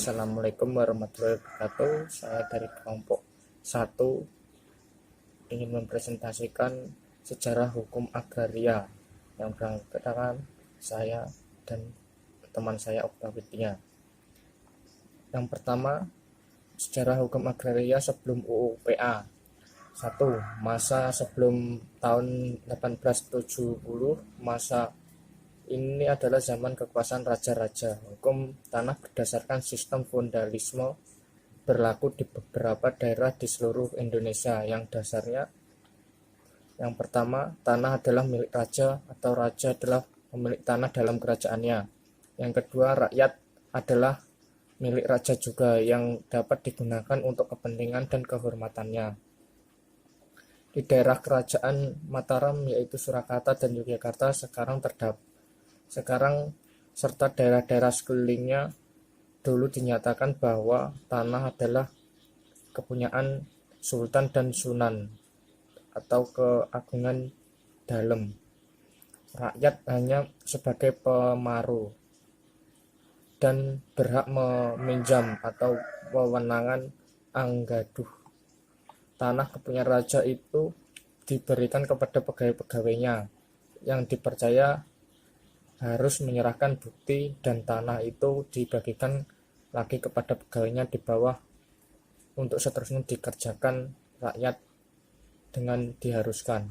Assalamualaikum warahmatullahi wabarakatuh. Saya dari kelompok 1 ingin mempresentasikan sejarah hukum agraria yang beranggotakan saya dan teman saya Oktavitnya. Yang pertama, sejarah hukum agraria sebelum UU PA. 1. Masa sebelum tahun 1870, masa ini adalah zaman kekuasaan raja-raja. Hukum tanah berdasarkan sistem feodalisme berlaku di beberapa daerah di seluruh Indonesia. Yang dasarnya, yang pertama, tanah adalah milik raja atau raja adalah pemilik tanah dalam kerajaannya. Yang kedua, rakyat adalah milik raja juga yang dapat digunakan untuk kepentingan dan kehormatannya. Di daerah kerajaan Mataram yaitu Surakarta dan Yogyakarta sekarang serta daerah-daerah sekelilingnya dulu dinyatakan bahwa tanah adalah kepunyaan sultan dan sunan atau keagungan dalem. Rakyat hanya sebagai pemaru dan berhak meminjam atau wewenangan anggaduh. Tanah kepunyaan raja itu diberikan kepada pegawai-pegawainya yang dipercaya harus menyerahkan bukti, dan tanah itu dibagikan lagi kepada pegawainya di bawah untuk seterusnya dikerjakan rakyat dengan diharuskan.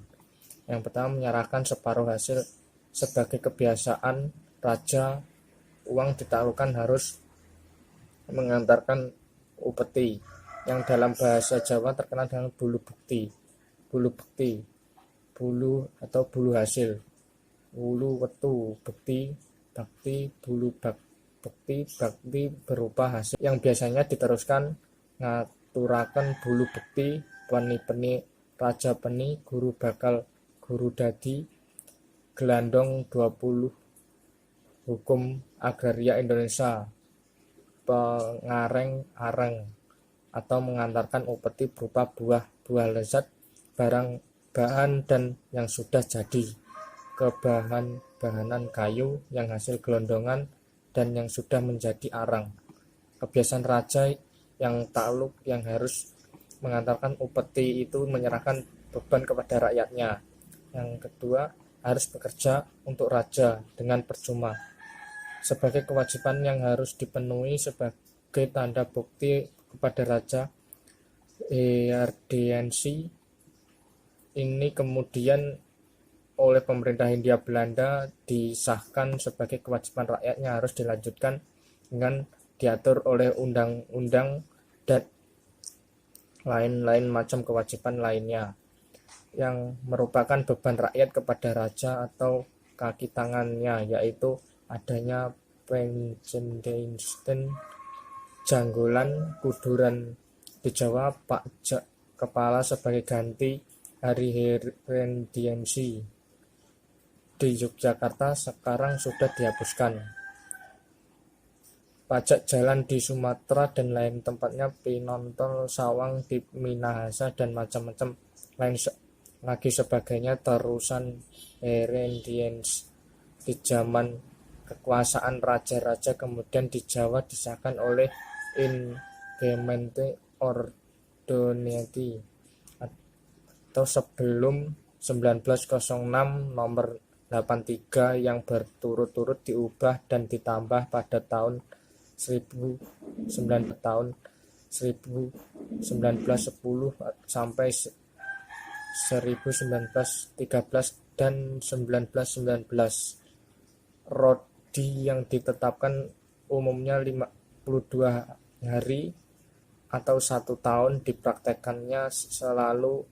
Yang pertama, menyerahkan separuh hasil. Sebagai kebiasaan raja, uang ditaklukkan harus mengantarkan upeti yang dalam bahasa Jawa terkenal dengan bulu bukti, bulu atau bulu hasil. Wulu wetu bekti, bakti, bulu bekti, bakti berupa hasil yang biasanya diteruskan ngaturakan bulu bekti, peni raja peni, guru bakal guru dadi, gelandong 20 hukum agraria Indonesia, pengareng areng atau mengantarkan upeti berupa buah lezat, bahan dan yang sudah jadi, kebahanan kayu yang hasil gelondongan dan yang sudah menjadi arang. Kebiasaan raja yang takluk yang harus mengantarkan upeti itu menyerahkan beban kepada rakyatnya. Yang kedua, harus bekerja untuk raja dengan percuma. Sebagai kewajiban yang harus dipenuhi sebagai tanda bukti kepada raja, eardiensi ini kemudian oleh pemerintah Hindia Belanda disahkan sebagai kewajiban rakyatnya harus dilanjutkan dengan diatur oleh undang-undang dan lain-lain macam kewajiban lainnya yang merupakan beban rakyat kepada raja atau kaki tangannya, yaitu adanya penjendensten, janggolan, kuduran di Jawa, pajak kepala sebagai ganti hari herendiensi. Di Yogyakarta sekarang sudah dihapuskan. Pajak jalan di Sumatera dan lain tempatnya, Pinontol, Sawang di Minahasa dan macam-macam lain lagi sebagainya terusan herendiens di zaman kekuasaan raja-raja. Kemudian di Jawa disahkan oleh Ingemente Ordonati atau sebelum 1906 nomor 83 yang berturut-turut diubah dan ditambah pada tahun 1910 sampai 1913 dan 1919. Rodi yang ditetapkan umumnya 52 hari atau 1 tahun dipraktekannya selalu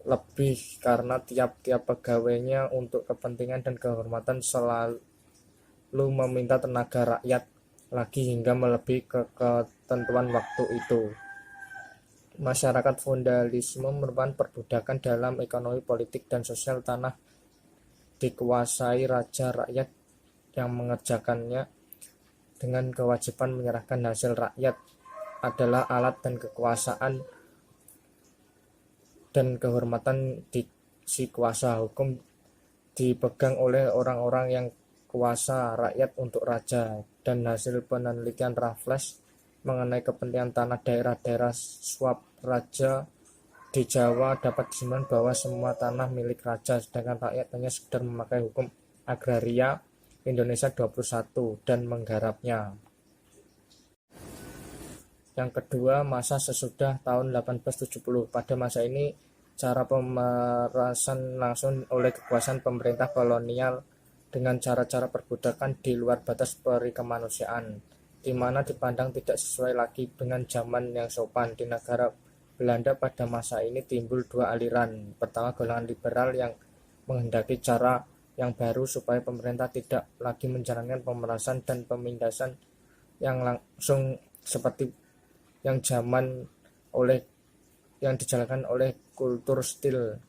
lebih karena tiap-tiap pegawainya untuk kepentingan dan kehormatan selalu meminta tenaga rakyat lagi hingga melebihi ketentuan waktu itu. Masyarakat feodalisme merupakan perbudakan dalam ekonomi, politik, dan sosial. Tanah dikuasai raja, rakyat yang mengerjakannya dengan kewajiban menyerahkan hasil. Rakyat adalah alat dan kekuasaan dan kehormatan di si kuasa. Hukum dipegang oleh orang-orang yang kuasa rakyat untuk raja. Dan hasil penelitian Raffles mengenai kepentingan tanah daerah-daerah Swapraja di Jawa dapat disimpulkan bahwa semua tanah milik raja, sedangkan rakyat hanya sekedar memakai hukum agraria Indonesia 21 dan menggarapnya. Yang kedua, masa sesudah tahun 1870. Pada masa ini, cara pemerasan langsung oleh kekuasaan pemerintah kolonial dengan cara-cara perbudakan di luar batas peri kemanusiaan, di mana dipandang tidak sesuai lagi dengan zaman yang sopan. Di negara Belanda pada masa ini timbul dua aliran. Pertama, golongan liberal yang menghendaki cara yang baru supaya pemerintah tidak lagi menjalankan pemerasan dan pemindahan yang langsung seperti yang dijalankan oleh kultur stil,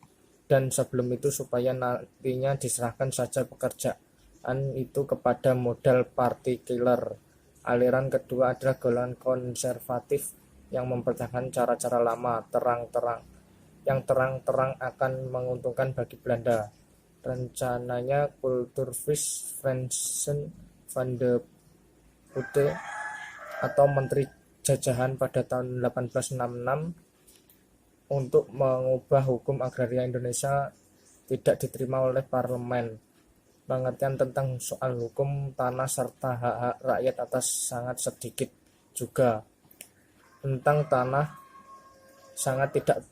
dan sebelum itu supaya nantinya diserahkan saja pekerjaan itu kepada modal partikular. Aliran kedua adalah golongan konservatif yang mempertahankan cara-cara lama yang terang-terang akan menguntungkan bagi Belanda. Rencananya Kulturvis Fransen van de Putte atau Menteri Jajahan pada tahun 1866 untuk mengubah hukum agraria Indonesia tidak diterima oleh parlemen. Pengertian tentang soal hukum tanah serta hak-hak rakyat atas sangat sedikit. Juga tentang tanah sangat tidak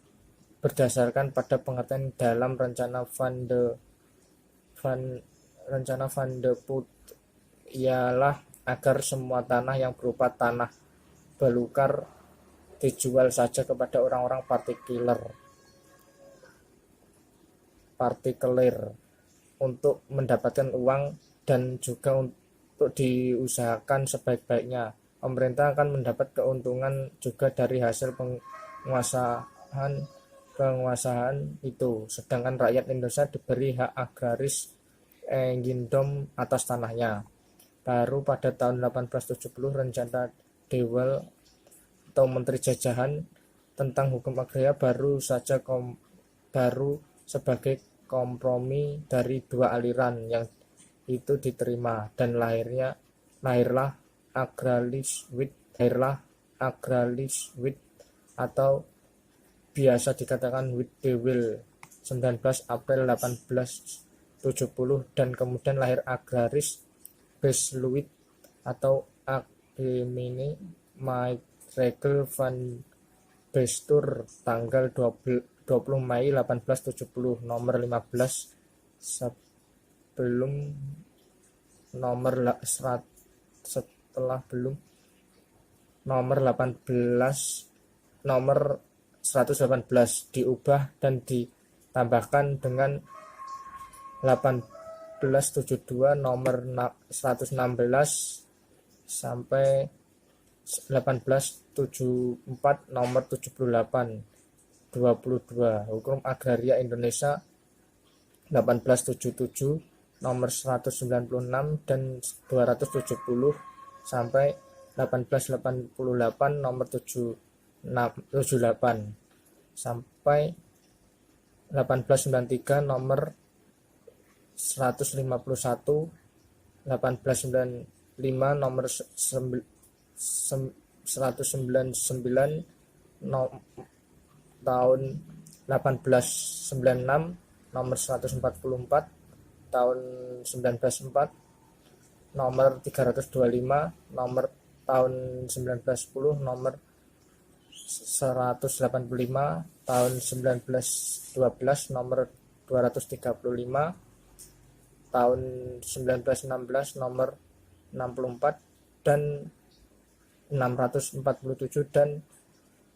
berdasarkan pada pengertian dalam rencana Van de Putte ialah agar semua tanah yang berupa tanah belukar dijual saja kepada orang-orang partikelir untuk mendapatkan uang dan juga untuk diusahakan sebaik-baiknya. Pemerintah akan mendapat keuntungan juga dari hasil penguasaan itu, sedangkan rakyat Indonesia diberi hak agraris Eigendom atas tanahnya. Baru pada tahun 1870 rencana Dewel atau Menteri Jajahan tentang hukum agraria baru sebagai kompromi dari dua aliran yang itu diterima, dan lahirlah Agraliswit atau biasa dikatakan Wit de Wil 19 April 1870, dan kemudian lahir Agraris Besluit atau Akademie Maatregel van Bestuur tanggal 20 Mei 1870 nomor 15 nomor 118 diubah dan ditambahkan dengan 1872 nomor 116 sampai 1874 nomor 78 22 Hukum Agraria Indonesia 1877 nomor 196 dan 270 sampai 1888 nomor 78 sampai 1893 nomor 151, 1895 nomor 199 tahun 1896 nomor 144 tahun 1904 nomor 325 nomor tahun 1910 nomor 185 tahun 1912 nomor 235 tahun 1916 nomor 64 dan 647 dan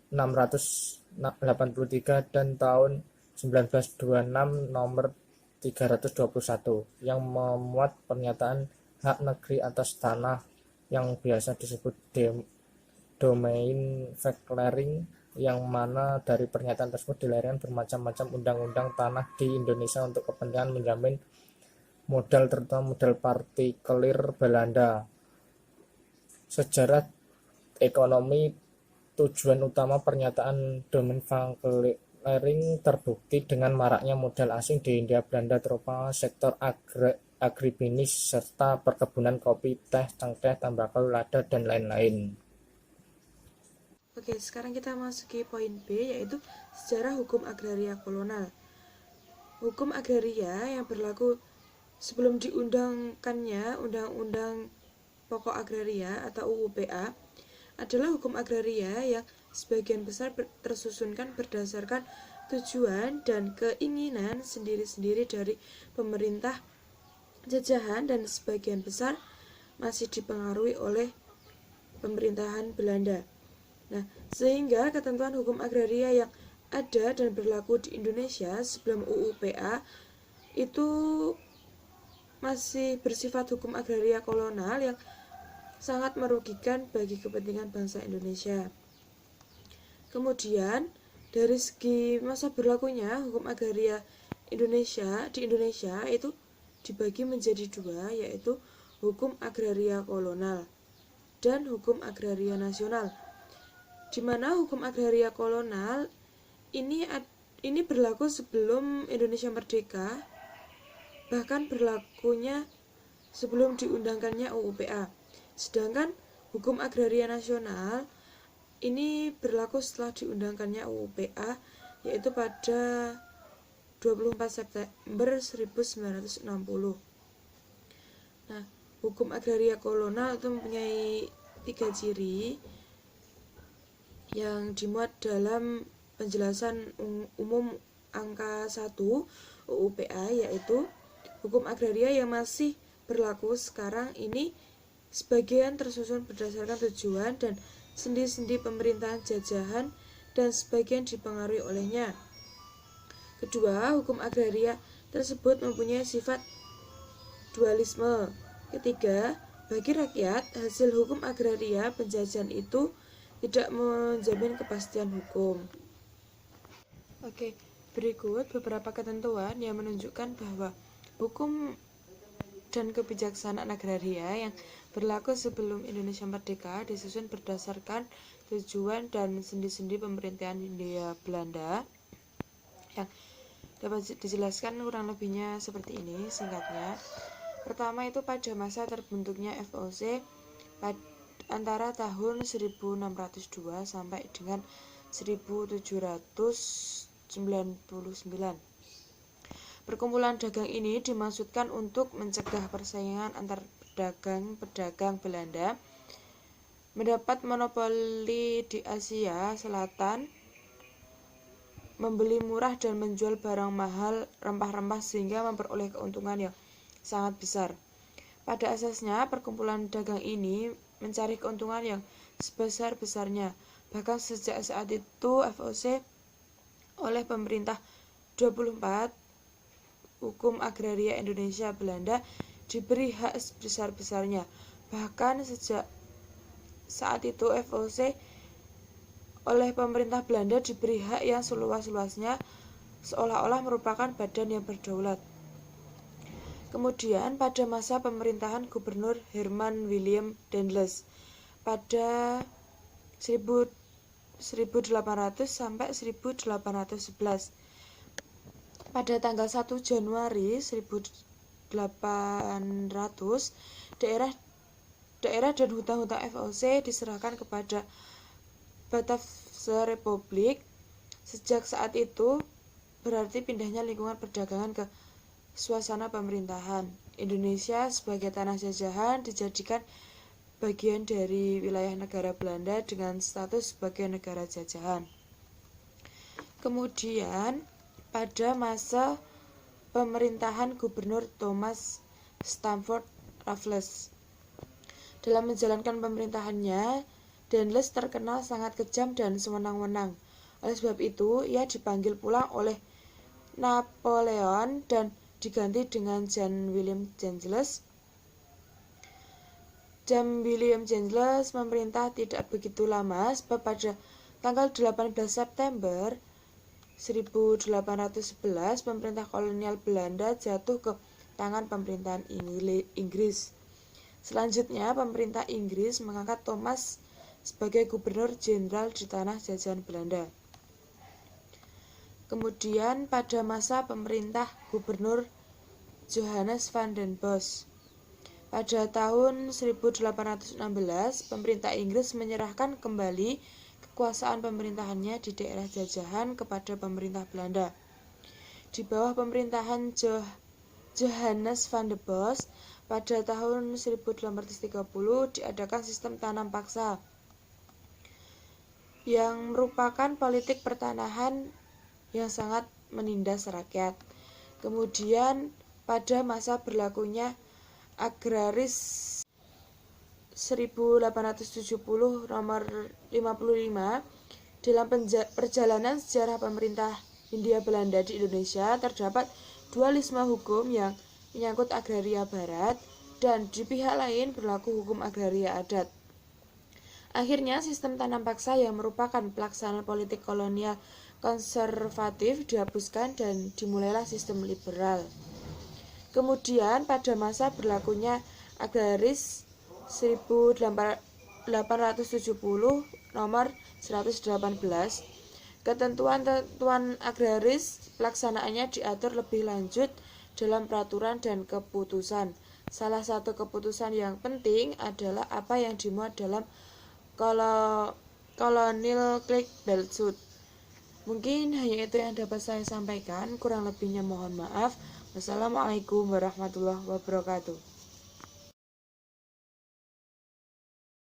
683 dan tahun 1926 nomor 321 yang memuat pernyataan hak negeri atas tanah yang biasa disebut domain verklaring, yang mana dari pernyataan tersebut dilahirkan bermacam-macam undang-undang tanah di Indonesia untuk kepentingan menjamin modal, terutama modal partikulir Belanda. Sejarah ekonomi. Tujuan utama pernyataan domain verklaring terbukti dengan maraknya modal asing di Hindia Belanda, terutama sektor agribisnis serta perkebunan kopi, teh, cengkeh, tembakau, lada, dan lain-lain. Oke, sekarang kita masuki poin B, yaitu sejarah hukum agraria kolonial. Hukum agraria yang berlaku sebelum diundangkannya Undang-Undang Pokok Agraria atau UU-PA adalah hukum agraria yang sebagian besar tersusunkan berdasarkan tujuan dan keinginan sendiri-sendiri dari pemerintah jajahan dan sebagian besar masih dipengaruhi oleh pemerintahan Belanda. Nah, sehingga ketentuan hukum agraria yang ada dan berlaku di Indonesia sebelum UU-PA itu masih bersifat hukum agraria kolonial yang sangat merugikan bagi kepentingan bangsa Indonesia. Kemudian, dari segi masa berlakunya, hukum agraria di Indonesia itu dibagi menjadi dua, yaitu hukum agraria kolonial dan hukum agraria nasional. Di mana hukum agraria kolonial ini berlaku sebelum Indonesia merdeka, bahkan berlakunya sebelum diundangkannya UU-PA. Sedangkan hukum agraria nasional ini berlaku setelah diundangkannya UU-PA, yaitu pada 24 September 1960. Nah, hukum agraria kolonial itu mempunyai 3 ciri yang dimuat dalam penjelasan umum angka 1 UU-PA, yaitu hukum agraria yang masih berlaku sekarang ini sebagian tersusun berdasarkan tujuan dan sendi-sendi pemerintahan jajahan dan sebagian dipengaruhi olehnya. Kedua, hukum agraria tersebut mempunyai sifat dualisme. Ketiga, bagi rakyat, hasil hukum agraria penjajahan itu tidak menjamin kepastian hukum. Oke, berikut beberapa ketentuan yang menunjukkan bahwa hukum dan kebijaksanaan agraria yang berlaku sebelum Indonesia merdeka disusun berdasarkan tujuan dan sendi-sendi pemerintahan Hindia Belanda. Yang dapat dijelaskan kurang lebihnya seperti ini singkatnya. Pertama itu pada masa terbentuknya VOC antara tahun 1602 sampai dengan 1799. Perkumpulan dagang ini dimaksudkan untuk mencegah persaingan antar pedagang Belanda mendapat monopoli di Asia Selatan, membeli murah dan menjual barang mahal, rempah-rempah sehingga memperoleh keuntungan yang sangat besar. Pada asasnya, perkumpulan dagang ini mencari keuntungan yang sebesar-besarnya. Bahkan sejak saat itu VOC oleh pemerintah 24 hukum agraria Indonesia Belanda diberi hak sebesar-besarnya. Bahkan sejak saat itu VOC oleh pemerintah Belanda diberi hak yang seluas-luasnya, seolah-olah merupakan badan yang berdaulat. Kemudian pada masa pemerintahan Gubernur Herman William Dendles pada 1800 sampai 1811. Pada tanggal 1 Januari 1800, daerah dan hutan-hutan VOC diserahkan kepada Batavia Republik. Sejak saat itu berarti pindahnya lingkungan perdagangan ke suasana pemerintahan. Indonesia sebagai tanah jajahan dijadikan bagian dari wilayah negara Belanda dengan status sebagai negara jajahan. Kemudian pada masa pemerintahan Gubernur Thomas Stamford Raffles, dalam menjalankan pemerintahannya, Dendles terkenal sangat kejam dan sewenang-wenang. Oleh sebab itu, ia dipanggil pulang oleh Napoleon dan diganti dengan John William Dendles. John William Dendles memerintah tidak begitu lama, sebab pada tanggal 18 September 1811 pemerintah kolonial Belanda jatuh ke tangan pemerintahan Inggris. Selanjutnya, pemerintah Inggris mengangkat Thomas sebagai gubernur jenderal di tanah jajahan Belanda. Kemudian pada masa pemerintah Gubernur Johannes van den Bosch, pada tahun 1816 pemerintah Inggris menyerahkan kembali kekuasaan pemerintahannya di daerah jajahan kepada pemerintah Belanda. Di bawah pemerintahan Johannes van der Bos, pada tahun 1830 diadakan sistem tanam paksa yang merupakan politik pertanahan yang sangat menindas rakyat. Kemudian pada masa berlakunya Agraris 1870 nomor 55, dalam perjalanan sejarah pemerintah Hindia Belanda di Indonesia terdapat dualisme hukum yang menyangkut agraria barat dan di pihak lain berlaku hukum agraria adat. Akhirnya sistem tanam paksa yang merupakan pelaksanaan politik kolonial konservatif dihapuskan dan dimulailah sistem liberal. Kemudian pada masa berlakunya Agraris 1870 nomor 118, ketentuan-tentuan agraris pelaksanaannya diatur lebih lanjut dalam peraturan dan keputusan. Salah satu keputusan yang penting adalah apa yang dimuat dalam Kolonel Klik Beltsud. Mungkin hanya itu yang dapat saya sampaikan, kurang lebihnya mohon maaf. Wassalamualaikum warahmatullahi wabarakatuh.